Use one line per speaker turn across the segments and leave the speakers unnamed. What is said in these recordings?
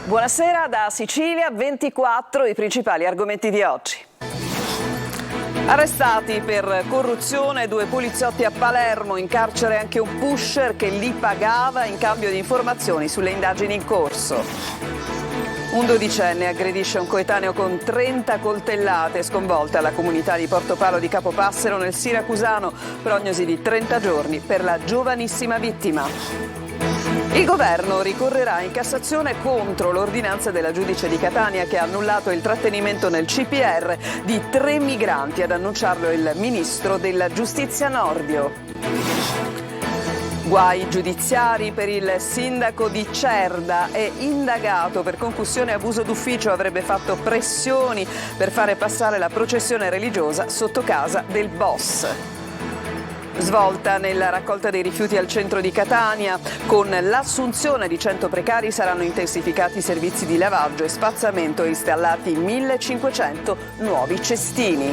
Buonasera da Sicilia 24, i principali argomenti di oggi. Arrestati per corruzione 2 poliziotti a Palermo, in carcere anche un pusher che li pagava in cambio di informazioni sulle indagini in corso. Un 12enne aggredisce un coetaneo con 30 coltellate, sconvolta la comunità di Portopalo di Capopassero nel Siracusano, prognosi di 30 giorni per la giovanissima vittima. Il governo ricorrerà in Cassazione contro l'ordinanza della giudice di Catania che ha annullato il trattenimento nel CPR di 3 migranti, ad annunciarlo il ministro della Giustizia Nordio. Guai giudiziari per il sindaco di Cerda, è indagato per concussione e abuso d'ufficio, avrebbe fatto pressioni per fare passare la processione religiosa sotto casa del boss. Svolta nella raccolta dei rifiuti al centro di Catania. Con l'assunzione di 100 precari saranno intensificati i servizi di lavaggio e spazzamento e installati 1.500 nuovi cestini.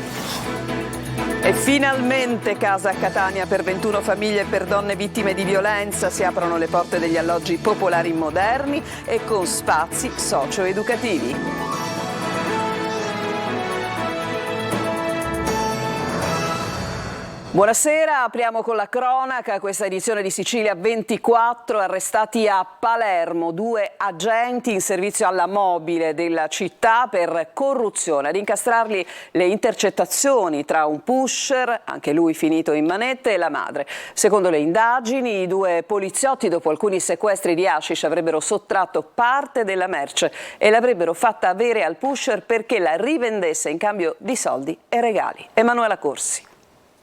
E finalmente casa a Catania per 21 famiglie e per donne vittime di violenza. Si aprono le porte degli alloggi popolari moderni e con spazi socio-educativi. Buonasera, apriamo con la cronaca, questa edizione di Sicilia 24, arrestati a Palermo 2 agenti in servizio alla mobile della città per corruzione. Ad incastrarli le intercettazioni tra un pusher, anche lui finito in manette, e la madre. Secondo le indagini, i 2 poliziotti dopo alcuni sequestri di hashish avrebbero sottratto parte della merce e l'avrebbero fatta avere al pusher perché la rivendesse in cambio di soldi e regali. Emanuela Corsi.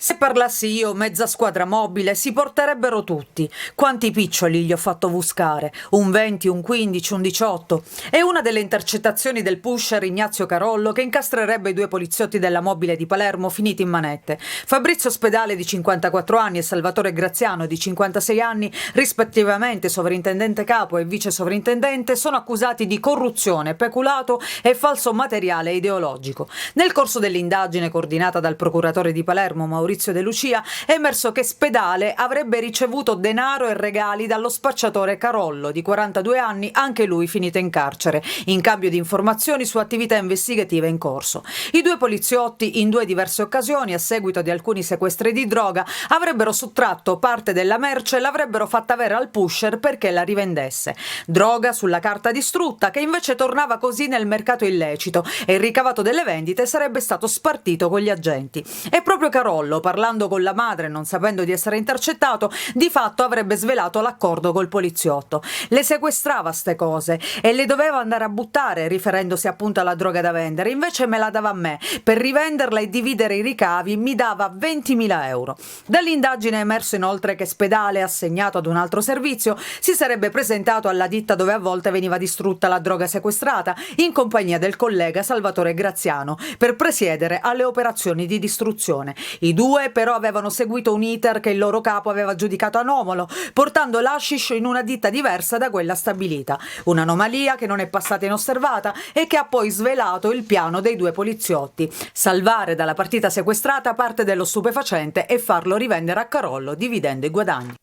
Se parlassi io, mezza squadra mobile, si porterebbero tutti. Quanti piccioli gli ho fatto buscare? Un 20, un 15, un 18. È una delle intercettazioni del pusher Ignazio Carollo che incastrerebbe i 2 poliziotti della mobile di Palermo finiti in manette. Fabrizio Spedale di 54 anni e Salvatore Graziano di 56 anni, rispettivamente sovrintendente capo e vice sovrintendente, sono accusati di corruzione, peculato e falso materiale ideologico. Nel corso dell'indagine coordinata dal procuratore di Palermo, Maurizio De Lucia, è emerso che Spedale avrebbe ricevuto denaro e regali dallo spacciatore Carollo, di 42 anni, anche lui finito in carcere, in cambio di informazioni su attività investigative in corso. I 2 poliziotti, in 2 diverse occasioni, a seguito di alcuni sequestri di droga, avrebbero sottratto parte della merce e l'avrebbero fatta avere al pusher perché la rivendesse. Droga sulla carta distrutta, che invece tornava così nel mercato illecito, e il ricavato delle vendite sarebbe stato spartito con gli agenti. E proprio Carollo, parlando con la madre, non sapendo di essere intercettato, di fatto avrebbe svelato l'accordo col poliziotto. Le sequestrava ste cose e le doveva andare a buttare, riferendosi appunto alla droga da vendere. Invece me la dava a me. Per rivenderla e dividere i ricavi mi dava 20.000 euro. Dall'indagine è emerso inoltre che Spedale, assegnato ad un altro servizio, si sarebbe presentato alla ditta dove a volte veniva distrutta la droga sequestrata, in compagnia del collega Salvatore Graziano, per presiedere alle operazioni di distruzione. I 2 però avevano seguito un iter che il loro capo aveva giudicato anomalo, portando l'hashish in una ditta diversa da quella stabilita. Un'anomalia che non è passata inosservata e che ha poi svelato il piano dei 2 poliziotti: salvare dalla partita sequestrata parte dello stupefacente e farlo rivendere a Carollo, dividendo i guadagni.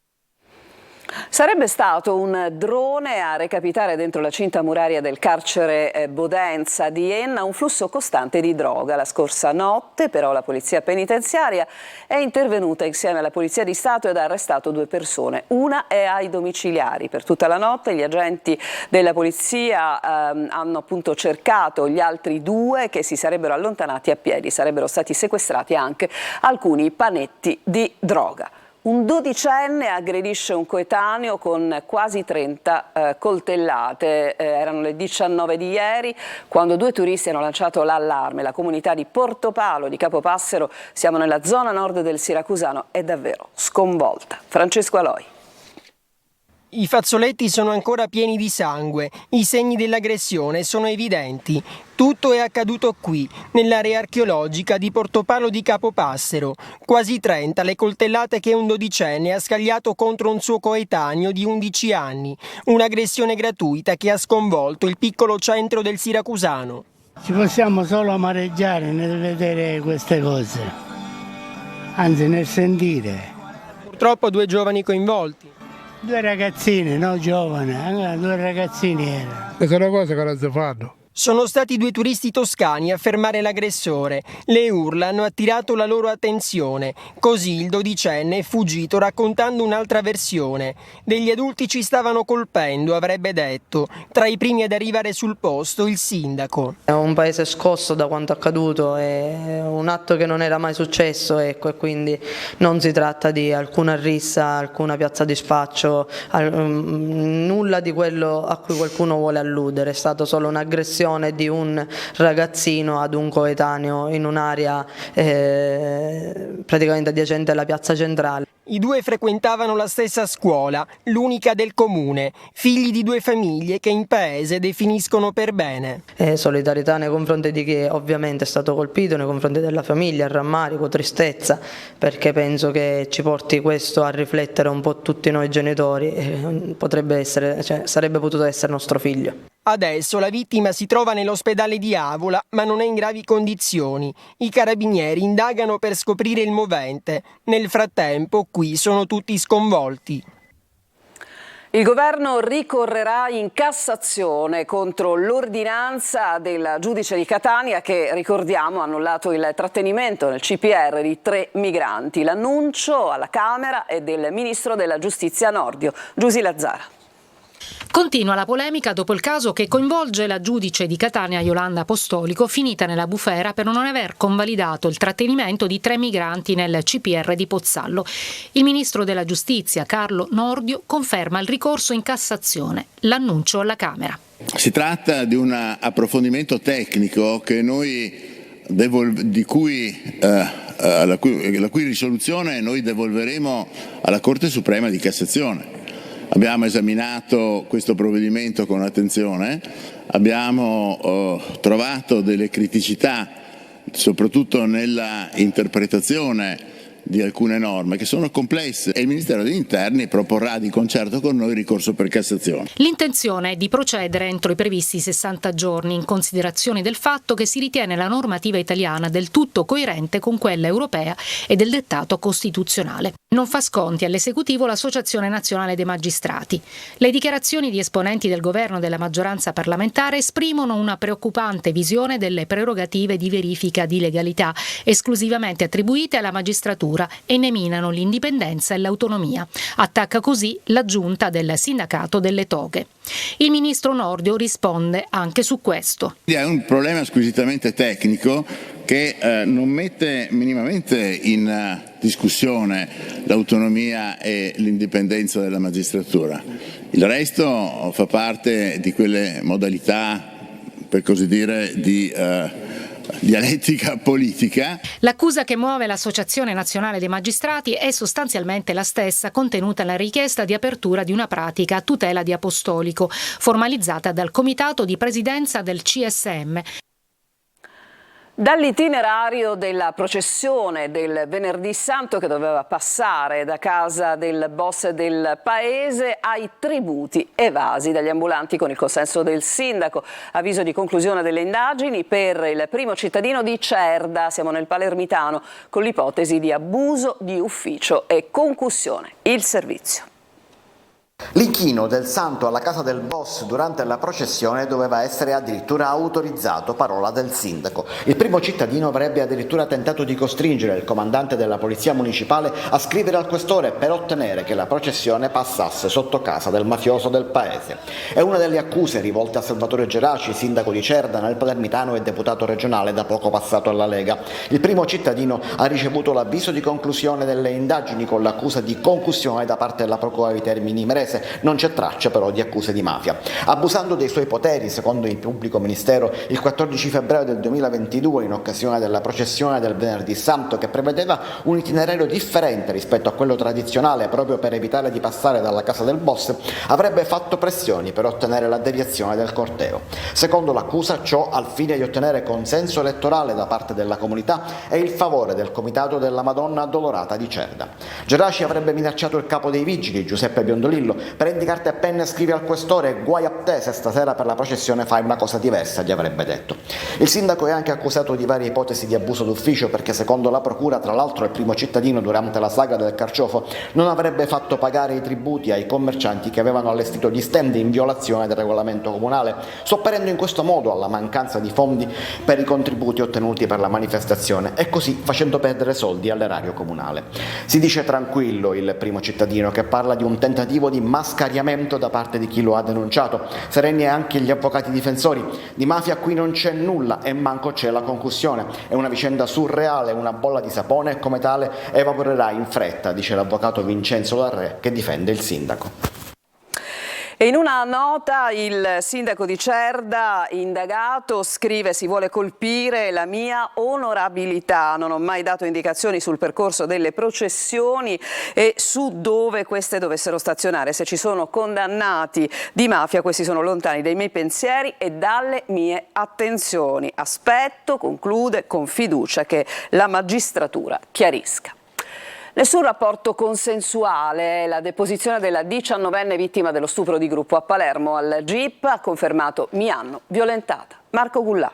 Sarebbe stato un drone a recapitare dentro la cinta muraria del carcere Bodenza di Enna un flusso costante di droga. La scorsa notte però la polizia penitenziaria è intervenuta insieme alla Polizia di Stato ed ha arrestato 2 persone. Una è ai domiciliari. Per tutta la notte gli agenti della polizia hanno appunto cercato gli altri 2 che si sarebbero allontanati a piedi. Sarebbero stati sequestrati anche alcuni panetti di droga. Un 12enne aggredisce un coetaneo con quasi 30 coltellate. Erano le 19 di ieri quando 2 turisti hanno lanciato l'allarme. La comunità di Portopalo di Capopassero, siamo nella zona nord del Siracusano, è davvero sconvolta. Francesco Aloi.
I fazzoletti sono ancora pieni di sangue, i segni dell'aggressione sono evidenti. Tutto è accaduto qui, nell'area archeologica di Portopalo di Capopassero. Quasi 30 le coltellate che un 12enne ha scagliato contro un suo coetaneo di 11 anni. Un'aggressione gratuita che ha sconvolto il piccolo centro del Siracusano.
Ci possiamo solo amareggiare nel vedere queste cose, anzi nel sentire.
Purtroppo 2 giovani coinvolti.
Due ragazzine, no giovani, due ragazzini erano.
E sono cose che non si fanno.
Sono stati due turisti toscani a fermare l'aggressore. Le urla hanno attirato la loro attenzione. Così il dodicenne è fuggito raccontando un'altra versione. Degli adulti ci stavano colpendo, avrebbe detto. Tra i primi ad arrivare sul posto il sindaco.
È un paese scosso da quanto accaduto, è un atto che non era mai successo, ecco, e quindi non si tratta di alcuna rissa, alcuna piazza di spaccio, nulla di quello a cui qualcuno vuole alludere. È stata solo un'aggressione di un ragazzino ad un coetaneo in un'area praticamente adiacente alla piazza centrale.
I due frequentavano la stessa scuola, l'unica del comune, figli di due famiglie che in paese definiscono per bene.
Solidarietà nei confronti di chi ovviamente è stato colpito, nei confronti della famiglia, rammarico, tristezza, perché penso che ci porti questo a riflettere un po' tutti noi genitori, sarebbe potuto essere nostro figlio.
Adesso la vittima si trova nell'ospedale di Avola, ma non è in gravi condizioni. I carabinieri indagano per scoprire il movente. Nel frattempo, qui sono tutti sconvolti.
Il governo ricorrerà in Cassazione contro l'ordinanza del giudice di Catania che, ricordiamo, ha annullato il trattenimento nel CPR di 3 migranti. L'annuncio alla Camera è del ministro della Giustizia Nordio, Giusy Lazzara.
Continua la polemica dopo il caso che coinvolge la giudice di Catania Iolanda Apostolico, finita nella bufera per non aver convalidato il trattenimento di 3 migranti nel CPR di Pozzallo. Il ministro della Giustizia, Carlo Nordio, conferma il ricorso in Cassazione. L'annuncio alla Camera.
Si tratta di un approfondimento tecnico che la cui risoluzione noi devolveremo alla Corte Suprema di Cassazione. Abbiamo esaminato questo provvedimento con attenzione, abbiamo trovato delle criticità, soprattutto nella interpretazione di alcune norme che sono complesse e il Ministero degli Interni proporrà di concerto con noi ricorso per Cassazione.
L'intenzione è di procedere entro i previsti 60 giorni in considerazione del fatto che si ritiene la normativa italiana del tutto coerente con quella europea e del dettato costituzionale. Non fa sconti all'esecutivo l'Associazione Nazionale dei Magistrati. Le dichiarazioni di esponenti del governo e della maggioranza parlamentare esprimono una preoccupante visione delle prerogative di verifica di legalità esclusivamente attribuite alla magistratura e ne minano l'indipendenza e l'autonomia. Attacca così la giunta del sindacato delle toghe. Il ministro Nordio risponde anche su questo.
È un problema squisitamente tecnico che non mette minimamente in discussione l'autonomia e l'indipendenza della magistratura. Il resto fa parte di quelle modalità, per così dire, di dialettica politica.
L'accusa che muove l'Associazione Nazionale dei Magistrati è sostanzialmente la stessa contenuta nella richiesta di apertura di una pratica a tutela di Apostolico, formalizzata dal Comitato di Presidenza del CSM.
Dall'itinerario della processione del Venerdì Santo che doveva passare da casa del boss del paese ai tributi evasi dagli ambulanti con il consenso del sindaco. Avviso di conclusione delle indagini per il primo cittadino di Cerda, siamo nel Palermitano, con l'ipotesi di abuso di ufficio e concussione. Il servizio.
L'inchino del santo alla casa del boss durante la processione doveva essere addirittura autorizzato, parola del sindaco. Il primo cittadino avrebbe addirittura tentato di costringere il comandante della polizia municipale a scrivere al questore per ottenere che la processione passasse sotto casa del mafioso del paese. È una delle accuse rivolte a Salvatore Geraci, sindaco di Cerda nel Palermitano e deputato regionale da poco passato alla Lega. Il primo cittadino ha ricevuto l'avviso di conclusione delle indagini con l'accusa di concussione da parte della Procura di Termini Imerese. Non c'è traccia però di accuse di mafia. Abusando dei suoi poteri, secondo il pubblico ministero, il 14 febbraio del 2022, in occasione della processione del Venerdì Santo, che prevedeva un itinerario differente rispetto a quello tradizionale proprio per evitare di passare dalla casa del boss, avrebbe fatto pressioni per ottenere la deviazione del corteo. Secondo l'accusa, ciò al fine di ottenere consenso elettorale da parte della comunità e il favore del comitato della Madonna Addolorata di Cerda. Geraci avrebbe minacciato il capo dei vigili, Giuseppe Biondolillo, prendi carta e penna e scrivi al questore, guai a te se stasera per la processione fai una cosa diversa, gli avrebbe detto. Il sindaco è anche accusato di varie ipotesi di abuso d'ufficio perché secondo la procura, tra l'altro, il primo cittadino durante la saga del carciofo non avrebbe fatto pagare i tributi ai commercianti che avevano allestito gli stand in violazione del regolamento comunale, sopperendo in questo modo alla mancanza di fondi per i contributi ottenuti per la manifestazione e così facendo perdere soldi all'erario comunale. Si dice tranquillo il primo cittadino, che parla di un tentativo di mascariamento da parte di chi lo ha denunciato. Sereni anche gli avvocati difensori. Di mafia qui non c'è nulla e manco c'è la concussione. È una vicenda surreale, una bolla di sapone e come tale evaporerà in fretta, dice l'avvocato Vincenzo Larrè che difende il sindaco.
E in una nota il sindaco di Cerda, indagato, scrive: si vuole colpire la mia onorabilità, non ho mai dato indicazioni sul percorso delle processioni e su dove queste dovessero stazionare. Se ci sono condannati di mafia, questi sono lontani dai miei pensieri e dalle mie attenzioni. Aspetto, conclude, con fiducia che la magistratura chiarisca. Nessun rapporto consensuale. La deposizione della 19enne vittima dello stupro di gruppo a Palermo al GIP ha confermato: mi hanno violentata. Marco Gullà.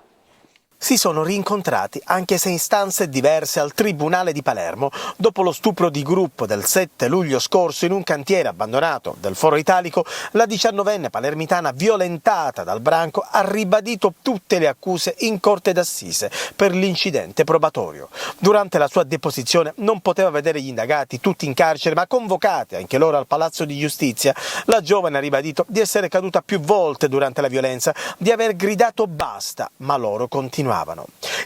Si sono rincontrati, anche se in stanze diverse, al Tribunale di Palermo dopo lo stupro di gruppo del 7 luglio scorso in un cantiere abbandonato del Foro Italico. La 19enne palermitana violentata dal branco ha ribadito tutte le accuse in corte d'assise per l'incidente probatorio. Durante la sua deposizione non poteva vedere gli indagati tutti in carcere, ma convocati anche loro al Palazzo di Giustizia. La giovane ha ribadito di essere caduta più volte durante la violenza, di aver gridato basta, ma loro continuavano.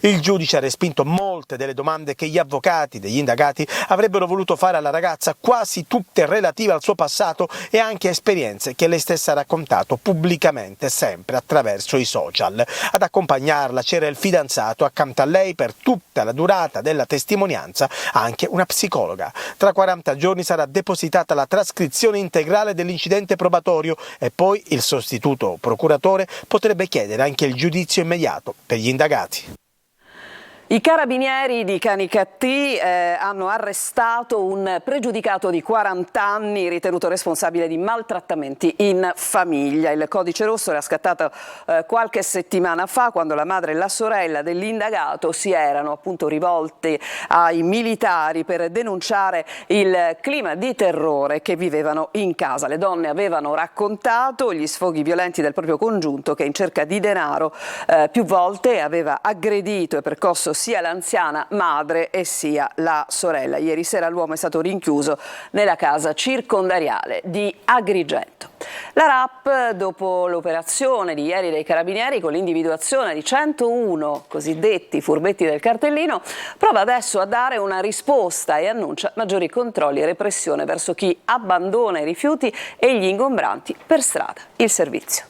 Il giudice ha respinto molte delle domande che gli avvocati degli indagati avrebbero voluto fare alla ragazza, quasi tutte relative al suo passato e anche esperienze che lei stessa ha raccontato pubblicamente, sempre attraverso i social. Ad accompagnarla c'era il fidanzato, accanto a lei per tutta la durata della testimonianza anche una psicologa. Tra 40 giorni sarà depositata la trascrizione integrale dell'incidente probatorio e poi il sostituto procuratore potrebbe chiedere anche il giudizio immediato per gli indagati.
I carabinieri di Canicattì hanno arrestato un pregiudicato di 40 anni ritenuto responsabile di maltrattamenti in famiglia. Il codice rosso era scattato qualche settimana fa, quando la madre e la sorella dell'indagato si erano appunto rivolti ai militari per denunciare il clima di terrore che vivevano in casa. Le donne avevano raccontato gli sfoghi violenti del proprio congiunto, che in cerca di denaro più volte aveva aggredito e percosso sia l'anziana madre e sia la sorella. Ieri sera l'uomo è stato rinchiuso nella casa circondariale di Agrigento. La RAP, dopo l'operazione di ieri dei carabinieri con l'individuazione di 101 cosiddetti furbetti del cartellino, prova adesso a dare una risposta e annuncia maggiori controlli e repressione verso chi abbandona i rifiuti e gli ingombranti per strada. Il servizio.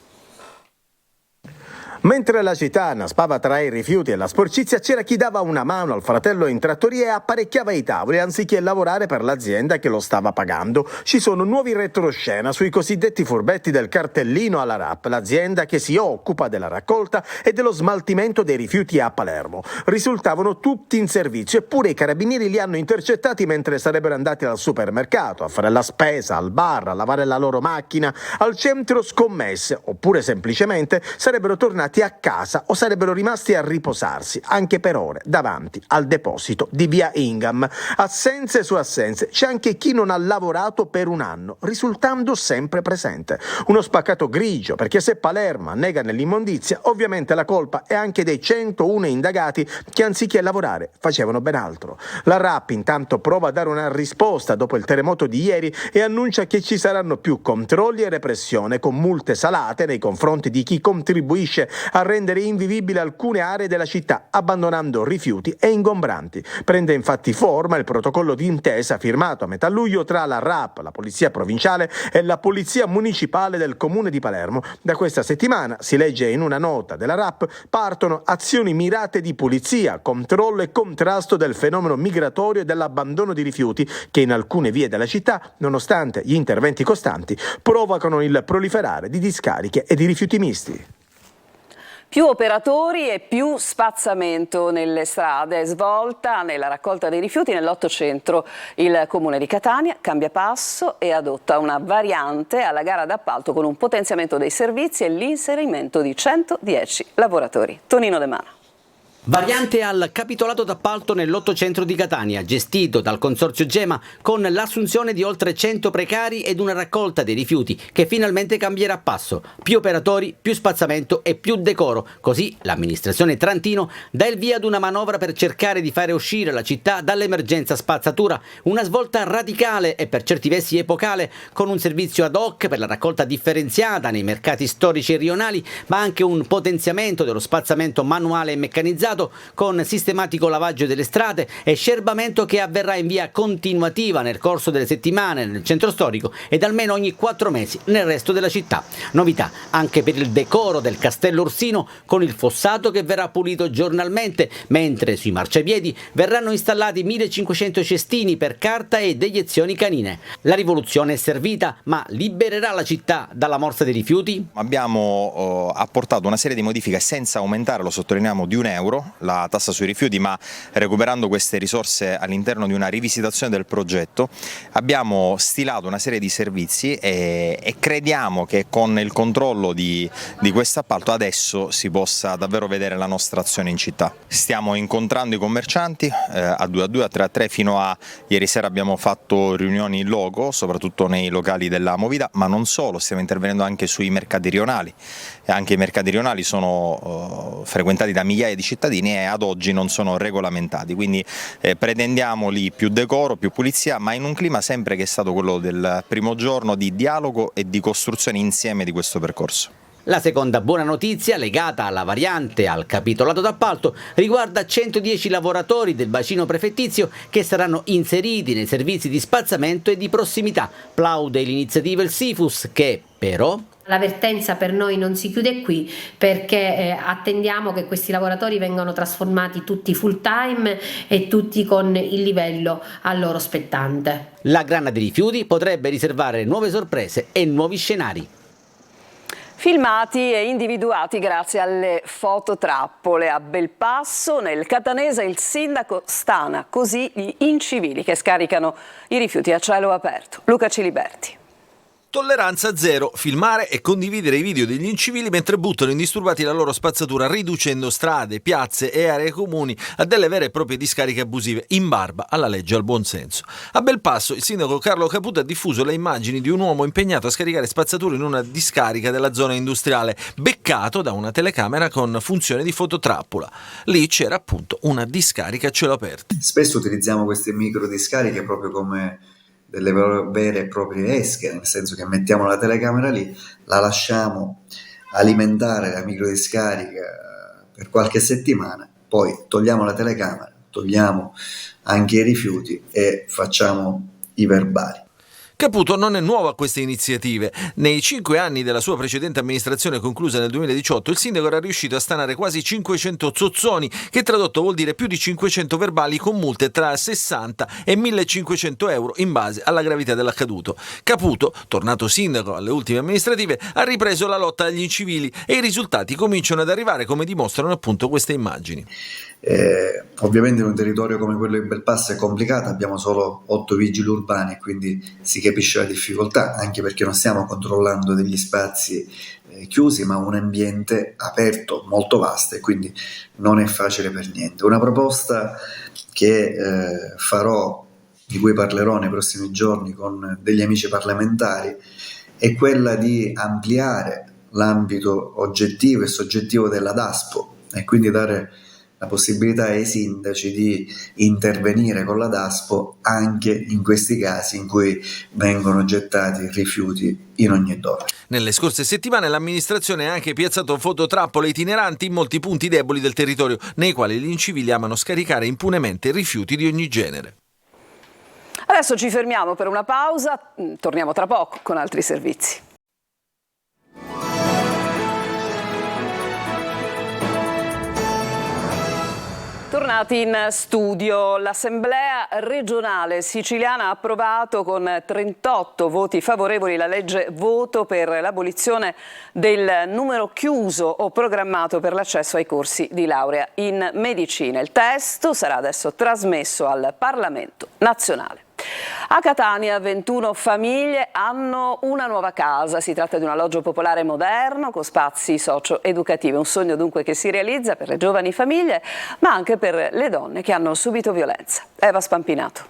Mentre la città annaspava tra i rifiuti e la sporcizia, c'era chi dava una mano al fratello in trattoria e apparecchiava i tavoli anziché lavorare per l'azienda che lo stava pagando. Ci sono nuovi retroscena sui cosiddetti furbetti del cartellino alla RAP, l'azienda che si occupa della raccolta e dello smaltimento dei rifiuti a Palermo. Risultavano tutti in servizio, eppure i carabinieri li hanno intercettati mentre sarebbero andati al supermercato, a fare la spesa, al bar, a lavare la loro macchina, al centro scommesse, oppure semplicemente sarebbero tornati a casa o sarebbero rimasti a riposarsi anche per ore davanti al deposito di via Ingham. Assenze su assenze, c'è anche chi non ha lavorato per un anno, risultando sempre presente. Uno spaccato grigio, perché se Palermo annega nell'immondizia, ovviamente la colpa è anche dei 101 indagati che anziché lavorare facevano ben altro. La RAP intanto prova a dare una risposta dopo il terremoto di ieri e annuncia che ci saranno più controlli e repressione, con multe salate nei confronti di chi contribuisce a rendere invivibile alcune aree della città, abbandonando rifiuti e ingombranti. Prende infatti forma il protocollo d'intesa firmato a metà luglio tra la RAP, la Polizia Provinciale e la Polizia Municipale del Comune di Palermo. Da questa settimana, si legge in una nota della RAP, partono azioni mirate di pulizia, controllo e contrasto del fenomeno migratorio e dell'abbandono di rifiuti che in alcune vie della città, nonostante gli interventi costanti, provocano il proliferare di discariche e di rifiuti misti.
Più operatori e più spazzamento nelle strade, svolta nella raccolta dei rifiuti nell'800. Il Comune di Catania cambia passo e adotta una variante alla gara d'appalto con un potenziamento dei servizi e l'inserimento di 110 lavoratori. Tonino De Mano.
Variante al capitolato d'appalto nell'800 di Catania, gestito dal consorzio Gema, con l'assunzione di oltre 100 precari ed una raccolta dei rifiuti che finalmente cambierà passo. Più operatori, più spazzamento e più decoro. Così l'amministrazione Trantino dà il via ad una manovra per cercare di fare uscire la città dall'emergenza spazzatura. Una svolta radicale e per certi versi epocale, con un servizio ad hoc per la raccolta differenziata nei mercati storici e rionali, ma anche un potenziamento dello spazzamento manuale e meccanizzato, con sistematico lavaggio delle strade e scerbamento che avverrà in via continuativa nel corso delle settimane nel centro storico ed almeno ogni 4 mesi nel resto della città. Novità anche per il decoro del Castello Orsino, con il fossato che verrà pulito giornalmente, mentre sui marciapiedi verranno installati 1500 cestini per carta e deiezioni canine. La rivoluzione è servita, ma libererà la città dalla morsa dei rifiuti?
Abbiamo apportato una serie di modifiche senza aumentare, lo sottolineiamo, di €1 la tassa sui rifiuti, ma recuperando queste risorse all'interno di una rivisitazione del progetto. Abbiamo stilato una serie di servizi e crediamo che con il controllo di questo appalto adesso si possa davvero vedere la nostra azione in città. Stiamo incontrando i commercianti a 2 a 2, a 3 a 3, fino a ieri sera abbiamo fatto riunioni in loco, soprattutto nei locali della Movida, ma non solo, stiamo intervenendo anche sui mercati rionali. E anche i mercati rionali sono frequentati da migliaia di cittadini e ad oggi non sono regolamentati, quindi pretendiamo lì più decoro, più pulizia, ma in un clima sempre che è stato quello del primo giorno di dialogo e di costruzione insieme di questo percorso.
La seconda buona notizia, legata alla variante al capitolato d'appalto, riguarda 110 lavoratori del bacino prefettizio che saranno inseriti nei servizi di spazzamento e di prossimità. Plaude l'iniziativa il Sifus, che però...
La vertenza per noi non si chiude qui, perché attendiamo che questi lavoratori vengano trasformati tutti full time e tutti con il livello a loro spettante.
La grana dei rifiuti potrebbe riservare nuove sorprese e nuovi scenari.
Filmati e individuati grazie alle fototrappole. A Belpasso, nel catanese, il sindaco stana così gli incivili che scaricano i rifiuti a cielo aperto. Luca Ciliberti.
Tolleranza zero, filmare e condividere i video degli incivili mentre buttano indisturbati la loro spazzatura, riducendo strade, piazze e aree comuni a delle vere e proprie discariche abusive, in barba alla legge e al buonsenso. A Belpasso il sindaco Carlo Caputo ha diffuso le immagini di un uomo impegnato a scaricare spazzatura in una discarica della zona industriale, beccato da una telecamera con funzione di fototrappola. Lì c'era appunto una discarica a cielo aperto.
Spesso utilizziamo queste micro discariche proprio come delle vere e proprie esche, nel senso che mettiamo la telecamera lì, la lasciamo alimentare la microdiscarica per qualche settimana, poi togliamo la telecamera, togliamo anche i rifiuti e facciamo i verbali.
Caputo non è nuovo a queste iniziative. Nei 5 anni della sua precedente amministrazione conclusa nel 2018, il sindaco era riuscito a stanare quasi 500 zozzoni, che tradotto vuol dire più di 500 verbali con multe tra 60 e 1.500 euro in base alla gravità dell'accaduto. Caputo, tornato sindaco alle ultime amministrative, ha ripreso la lotta agli incivili e i risultati cominciano ad arrivare, come dimostrano appunto queste immagini.
Ovviamente in un territorio come quello di Belpasso è complicato, abbiamo solo 8 vigili urbani, quindi si capisce la difficoltà, anche perché non stiamo controllando degli spazi chiusi, ma un ambiente aperto molto vasto, e quindi non è facile per niente. Una proposta che farò, di cui parlerò nei prossimi giorni con degli amici parlamentari, è quella di ampliare l'ambito oggettivo e soggettivo della DASPO e quindi dare la possibilità ai sindaci di intervenire con la DASPO anche in questi casi in cui vengono gettati rifiuti in ogni dove.
Nelle scorse settimane l'amministrazione ha anche piazzato fototrappole itineranti in molti punti deboli del territorio, nei quali gli incivili amano scaricare impunemente rifiuti di ogni genere.
Adesso ci fermiamo per una pausa, torniamo tra poco con altri servizi. Tornate Bentornati in studio. L'Assemblea regionale siciliana ha approvato con 38 voti favorevoli la legge voto per l'abolizione del numero chiuso o programmato per l'accesso ai corsi di laurea in medicina. Il testo sarà adesso trasmesso al Parlamento nazionale. A Catania 21 famiglie hanno una nuova casa. Si tratta di un alloggio popolare moderno con spazi socio-educativi. Un sogno dunque che si realizza per le giovani famiglie, ma anche per le donne che hanno subito violenza. Eva Spampinato.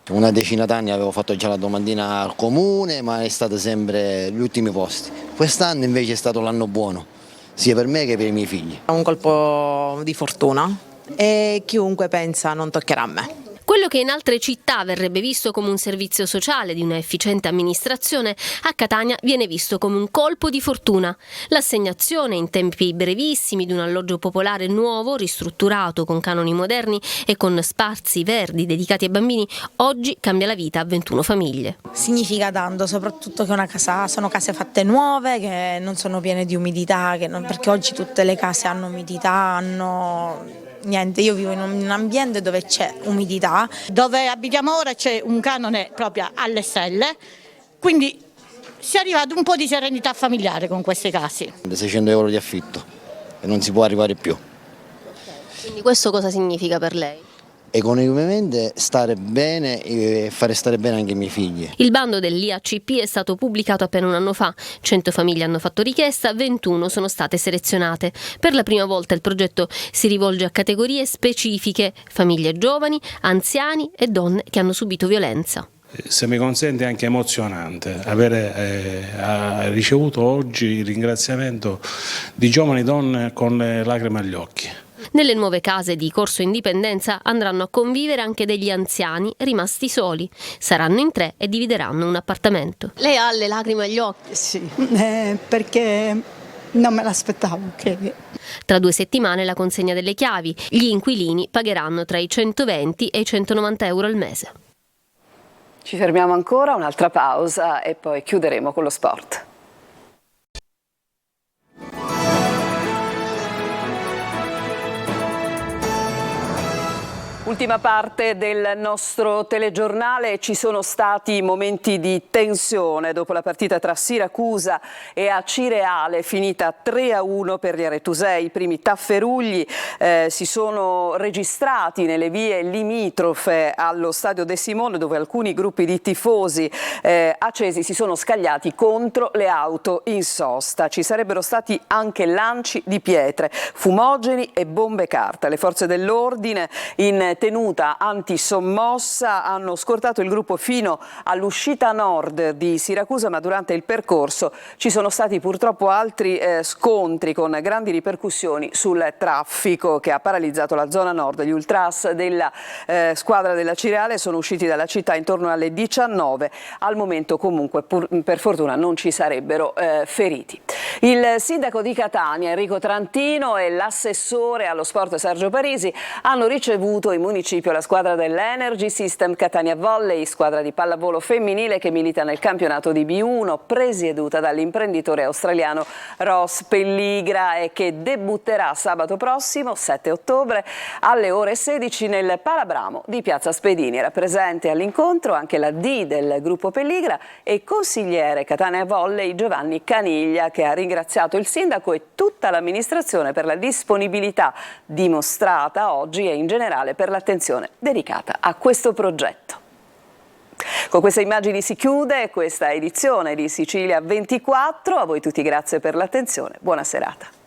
Una decina d'anni avevo fatto già la domandina al comune, ma è stato sempre gli ultimi posti. Quest'anno invece è stato l'anno buono, sia per me che per i miei figli.
Un colpo di fortuna e chiunque pensa non toccherà a me.
Quello che in altre città verrebbe visto come un servizio sociale di una efficiente amministrazione, a Catania viene visto come un colpo di fortuna. L'assegnazione in tempi brevissimi di un alloggio popolare nuovo, ristrutturato con canoni moderni e con spazi verdi dedicati ai bambini, oggi cambia la vita a 21 famiglie.
Significa tanto, soprattutto che sono case fatte nuove, che non sono piene di umidità, perché oggi tutte le case hanno umidità, niente, io vivo in un ambiente dove c'è umidità.
Dove abitiamo ora c'è un canone proprio alle stelle, quindi si arriva ad un po' di serenità familiare con queste case.
600 euro di affitto e non si può arrivare più.
Quindi questo cosa significa per lei?
Economicamente stare bene e fare stare bene anche i miei figli.
Il bando dell'IACP è stato pubblicato appena un anno fa. 100 famiglie hanno fatto richiesta, 21 sono state selezionate. Per la prima volta il progetto si rivolge a categorie specifiche: famiglie giovani, anziani e donne che hanno subito violenza.
Se mi consente, è anche emozionante avere ricevuto oggi il ringraziamento di giovani donne con le lacrime agli occhi.
Nelle nuove case di Corso Indipendenza andranno a convivere anche degli anziani rimasti soli. Saranno in 3 e divideranno un appartamento. Lei ha le lacrime agli occhi?
Sì, perché non me l'aspettavo.
Tra 2 settimane la consegna delle chiavi. Gli inquilini pagheranno tra i 120 e i 190 euro al mese.
Ci fermiamo ancora, un'altra pausa e poi chiuderemo con lo sport. Ultima parte del nostro telegiornale. Ci sono stati momenti di tensione dopo la partita tra Siracusa e Acireale, finita 3-1 per gli aretusei. I primi tafferugli si sono registrati nelle vie limitrofe allo stadio De Simone, dove alcuni gruppi di tifosi accesi si sono scagliati contro le auto in sosta. Ci sarebbero stati anche lanci di pietre, fumogeni e bombe carta. Le forze dell'ordine, in tenuta antisommossa, hanno scortato il gruppo fino all'uscita nord di Siracusa, ma durante il percorso ci sono stati purtroppo altri scontri con grandi ripercussioni sul traffico che ha paralizzato la zona nord. Gli ultras della squadra della Acireale sono usciti dalla città intorno alle 19. Al momento comunque per fortuna non ci sarebbero feriti. Il sindaco di Catania Enrico Trantino e l'assessore allo sport Sergio Parisi hanno ricevuto in municipio la squadra dell'Energy System Catania Volley, squadra di pallavolo femminile che milita nel campionato di B1, presieduta dall'imprenditore australiano Ross Pelligra e che debutterà sabato prossimo, 7 ottobre, alle ore 16 nel Palabramo di Piazza Spedini. Era presente all'incontro anche la D del gruppo Pelligra e consigliere Catania Volley Giovanni Caniglia, che ha ringraziato il sindaco e tutta l'amministrazione per la disponibilità dimostrata oggi e in generale per l'attenzione dedicata a questo progetto. Con queste immagini si chiude questa edizione di Sicilia 24. A voi tutti grazie per l'attenzione. Buona serata.